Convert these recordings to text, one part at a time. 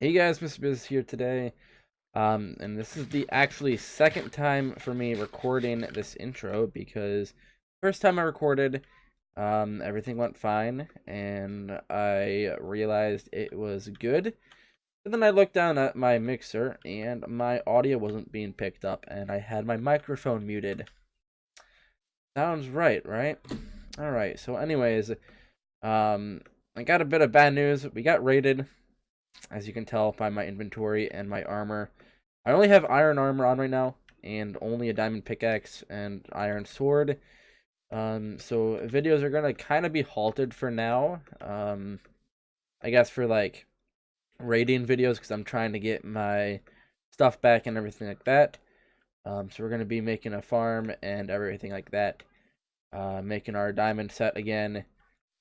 Hey guys, MrBis here today. And this is the actually second time for me recording this intro because first time I recorded, everything went fine and I realized it was good. But then I looked down at my mixer and my audio wasn't being picked up and I had my microphone muted. Sounds right, right? Alright, so anyways, I got a bit of bad news. We got raided, as you can tell by my inventory and my armor. I only have iron armor on right now, and only a diamond pickaxe and iron sword. So videos are gonna kind of be halted for now. I guess for like raiding videos, because I'm trying to get my stuff back and everything like that. So we're gonna be making a farm and everything like that. Making our diamond set again.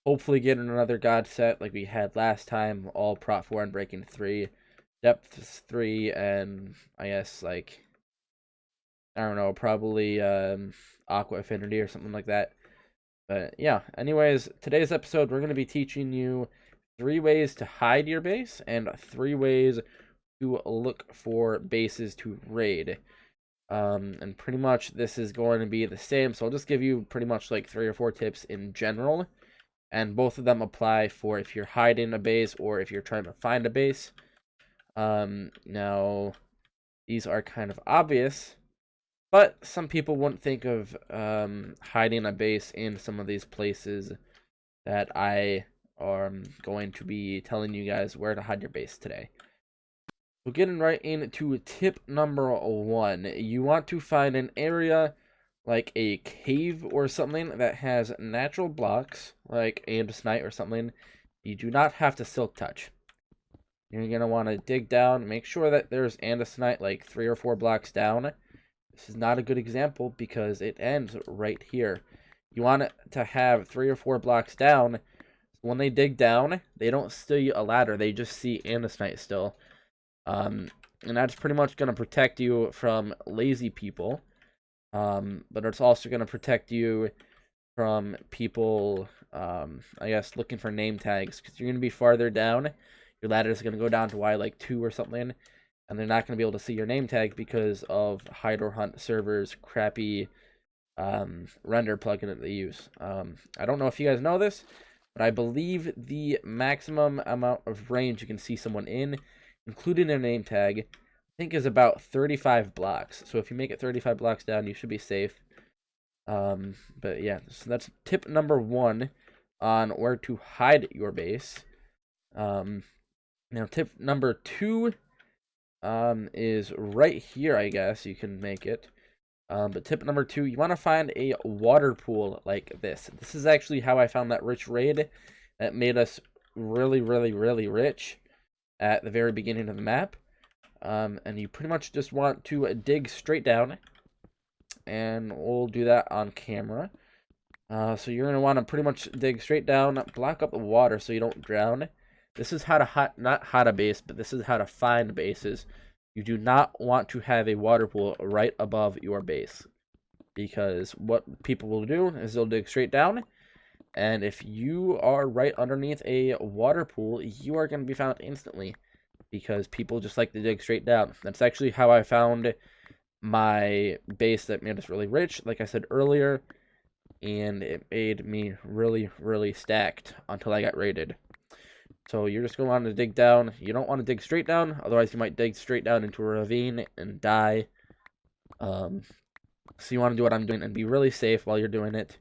Hopefully getting another god set like we had last time, all prot 4 and breaking 3, depth 3, and I guess like, I don't know, probably aqua affinity or something like that. But yeah, anyways, today's episode we're going to be teaching you 3 ways to hide your base and 3 ways to look for bases to raid. And pretty much this is going to be the same, so I'll just give you pretty much like 3 or 4 tips in general. And both of them apply for if you're hiding a base or if you're trying to find a base. Now, these are kind of obvious, but some people wouldn't think of hiding a base in some of these places that I am going to be telling you guys where to hide your base today. So getting right into tip number 1, you want to find an area like a cave or something that has natural blocks, like andesite or something. You do not have to silk touch. You're going to want to dig down, make sure that there's andesite like 3 or 4 blocks down. This is not a good example because it ends right here. You want it to have 3 or 4 blocks down. When they dig down, they don't see a ladder, they just see andesite still. And that's pretty much going to protect you from lazy people. But it's also going to protect you from people, I guess, looking for name tags, because you're going to be farther down. Your ladder is going to go down to Y like 2 or something, and they're not going to be able to see your name tag because of hide or hunt servers' crappy render plugin that they use. I don't know if you guys know this, but I believe the maximum amount of range you can see someone in, including their name tag, I think is about 35 blocks. So if you make it 35 blocks down, you should be safe. But yeah, so that's tip number 1 on where to hide your base. Now tip number 2 is right here, I guess you can make it. But tip number 2, you want to find a water pool like this. This is actually how I found that rich raid that made us really, really, really rich at the very beginning of the map. And you pretty much just want to dig straight down, and we'll do that on camera. So you're going to want to pretty much dig straight down, block up the water so you don't drown. This is how to not hide a base, but this is how to find bases. You do not want to have a water pool right above your base, because what people will do is they'll dig straight down, and if you are right underneath a water pool, you are going to be found instantly, because people just like to dig straight down. That's actually how I found my base that made us really rich, like I said earlier, and it made me really, really stacked until I got raided. So you're just going to want to dig down. You don't want to dig straight down, otherwise you might dig straight down into a ravine and die. So you want to do what I'm doing and be really safe while you're doing it.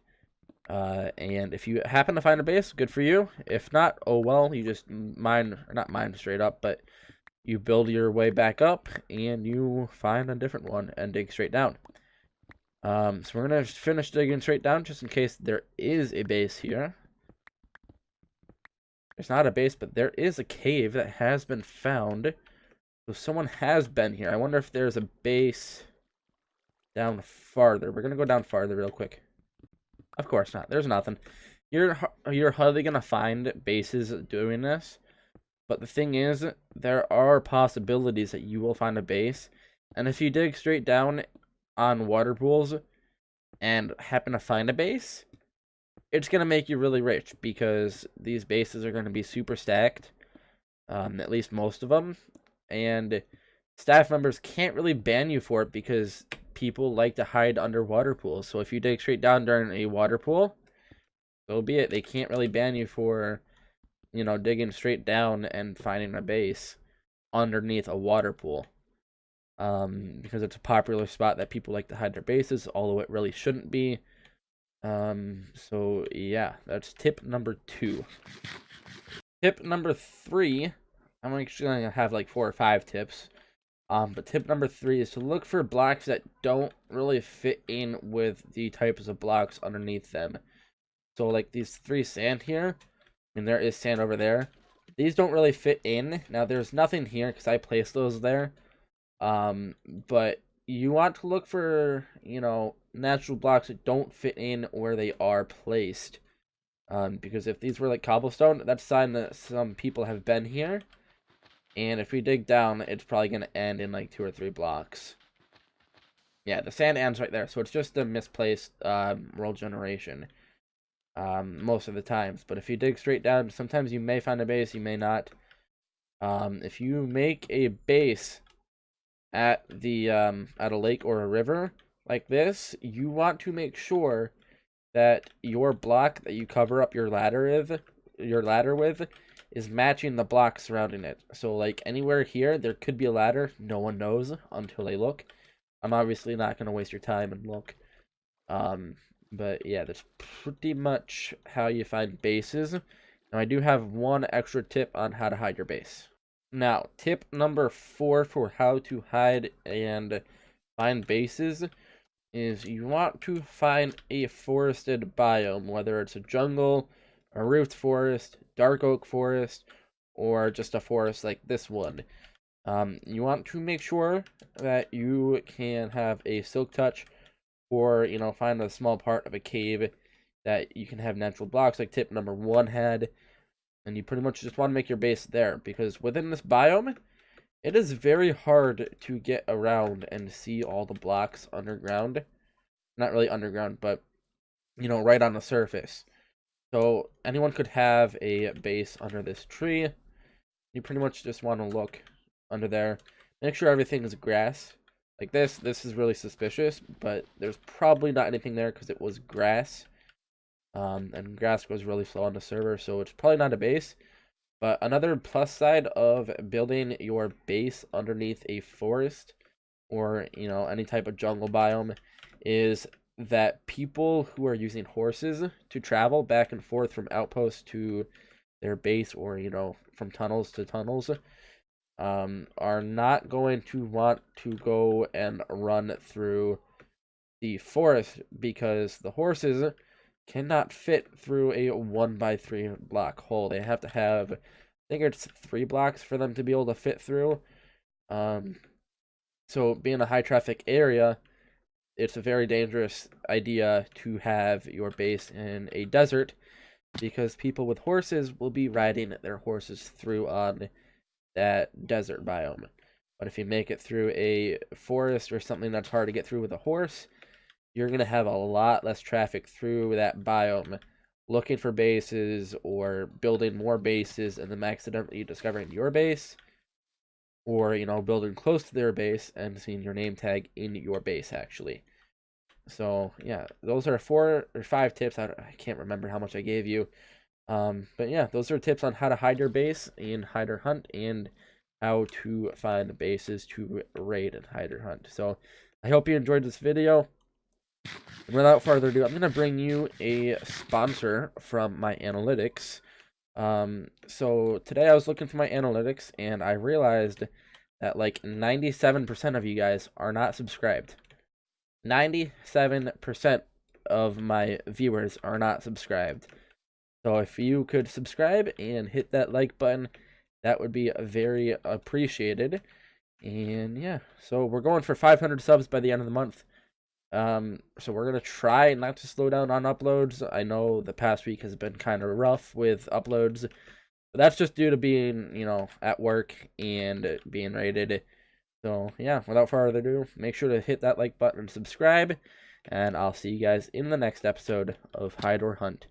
And if you happen to find a base, good for you. If not, oh well, you just not mine straight up, but you build your way back up and you find a different one and dig straight down. So we're going to finish digging straight down just in case there is a base here. There's not a base, but there is a cave that has been found. So someone has been here. I wonder if there's a base down farther. We're going to go down farther real quick. Of course not. There's nothing. You're hardly going to find bases doing this. But the thing is, there are possibilities that you will find a base. And if you dig straight down on water pools and happen to find a base, it's going to make you really rich, because these bases are going to be super stacked. at least most of them. And staff members can't really ban you for it because people like to hide under water pools. So if you dig straight down during a water pool, so be it. They can't really ban you for, digging straight down and finding a base underneath a water pool. Because it's a popular spot that people like to hide their bases, although it really shouldn't be. So yeah, that's tip number 2. Tip number 3, I'm actually gonna have like 4 or 5 tips. But tip number 3 is to look for blocks that don't really fit in with the types of blocks underneath them. So like these 3 sand here, and there is sand over there. These don't really fit in. Now there's nothing here because I placed those there. But you want to look for, natural blocks that don't fit in where they are placed. Because if these were like cobblestone, that's a sign that some people have been here. And if we dig down, it's probably going to end in like 2 or 3 blocks. Yeah, the sand ends right there. So it's just a misplaced world generation. Most of the times. But if you dig straight down, sometimes you may find a base, you may not. If you make a base at a lake or a river like this, you want to make sure that your block that you cover up your ladder with is matching the block surrounding it. So like anywhere here there could be a ladder, no one knows until they look. I'm obviously not going to waste your time and look. But yeah, that's pretty much how you find bases. Now I do have one extra tip on how to hide your base. Now, tip number 4 for how to hide and find bases is you want to find a forested biome, whether it's a jungle, a roofed forest, dark oak forest, or just a forest like this one. You want to make sure that you can have a silk touch, or find a small part of a cave that you can have natural blocks like tip number 1 had. And you pretty much just want to make your base there, because within this biome, it is very hard to get around and see all the blocks underground. Not really underground, but, right on the surface. So anyone could have a base under this tree. You pretty much just want to look under there. Make sure everything is grass. Like this is really suspicious, but there's probably not anything there because it was grass. And grass goes really slow on the server, so it's probably not a base. But another plus side of building your base underneath a forest or, any type of jungle biome is that people who are using horses to travel back and forth from outposts to their base, or, from tunnels to tunnels, are not going to want to go and run through the forest, because the horses cannot fit through a 1x3 block hole. They have to have, I think it's 3 blocks for them to be able to fit through. So being a high traffic area, it's a very dangerous idea to have your base in a desert, because people with horses will be riding their horses through on that desert biome. But if you make it through a forest or something that's hard to get through with a horse, you're going to have a lot less traffic through that biome looking for bases or building more bases and then accidentally discovering your base, or, building close to their base and seeing your name tag in your base, actually. So, yeah, those are 4 or 5 tips. I can't remember how much I gave you. But yeah, those are tips on how to hide your base in hide or hunt, and how to find bases to raid and hide or hunt. So, I hope you enjoyed this video. And without further ado, I'm going to bring you a sponsor from my analytics. So today I was looking through my analytics, and I realized that like 97% of you guys are not subscribed. 97% of my viewers are not subscribed. So if you could subscribe and hit that like button, that would be very appreciated. And yeah, so we're going for 500 subs by the end of the month. So we're going to try not to slow down on uploads. I know the past week has been kind of rough with uploads, but that's just due to being, at work and being rated. So yeah, without further ado, make sure to hit that like button and subscribe, and I'll see you guys in the next episode of Hide or Hunt.